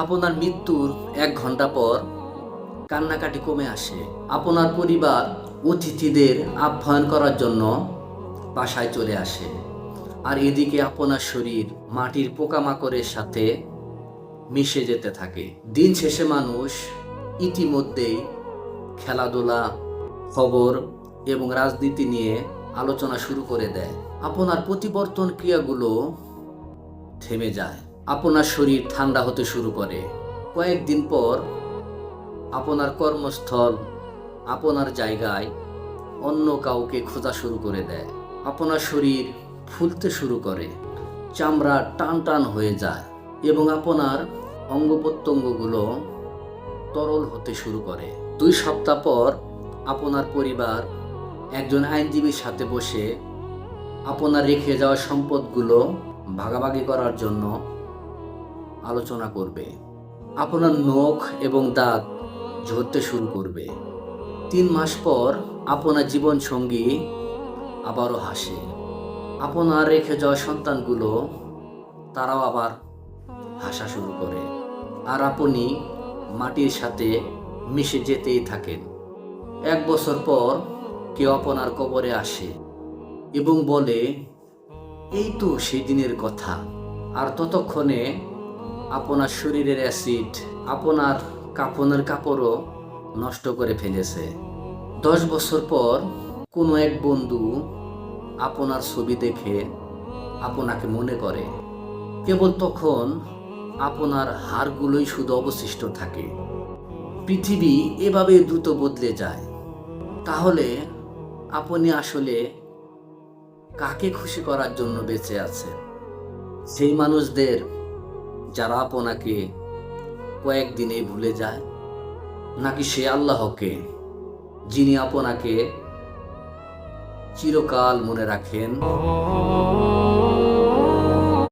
আপনার মৃত্যুর 1 ঘন্টা পর কান্নাকাটি কমে আসে। আপনার পরিবার অতিথিদের আপ্যায়ন করার জন্য বাসায় চলে আসে। আর এদিকে আপনার শরীর মাটির পোকামাকড়ের সাথে মিশে যেতে থাকে। দিন শেষে মানুষ ইতিমধ্যেই খেলাধুলা, খবর এবং রাজনীতি নিয়ে আলোচনা শুরু করে দেয়। আপনার প্রতিবর্তন ক্রিয়াগুলো থেমে যায়। আপনার শরীর ঠান্ডা হতে শুরু করে। কয়েকদিন পর আপনার কর্মস্থল আপনার জায়গায় অন্য কাউকে খোঁজা শুরু করে দেয়। আপনার শরীর ফুলতে শুরু করে, চামড়া টান টান হয়ে যায় এবং আপনার অঙ্গ প্রত্যঙ্গগুলো তরল হতে শুরু করে। 2 সপ্তাহ পর আপনার পরিবার একজন আইনজীবীর সাথে বসে আপনার রেখে যাওয়া সম্পদগুলো ভাগাভাগি করার জন্য আলোচনা করবে। আপনার নখ এবং দাঁত ঝরতে শুরু করবে। 3 মাস পর আপনার জীবন সঙ্গী আবারও হাসে। আপনার রেখে যাওয়া সন্তানগুলো তারাও আবার হাসা শুরু করে। আর আপনি মাটির সাথে মিশে যেতেই থাকেন। 1 বছর পর কেউ আপনার কবরে আসে এবং বলে, এই তো সেই দিনের কথা। আর ততক্ষণে আপনার শরীরের অ্যাসিড আপনার কাফনের কাপড়ও নষ্ট করে ফেলেছে। 10 বছর পর কোনো এক বন্ধু আপনার ছবি দেখে আপনাকে মনে করে। কেবল তখন আপনার হাড়গুলোই শুধু অবশিষ্ট থাকে। পৃথিবী এভাবে দ্রুত বদলে যায়। তাহলে আপনি আসলে কাকে খুশি করার জন্য বেঁচে আছেন? সেই মানুষদের যারা আপনাকে কয়েকদিনে ভুলে যায়, নাকি সে আল্লাহকে যিনি আপনাকে চিরকাল মনে রাখেন?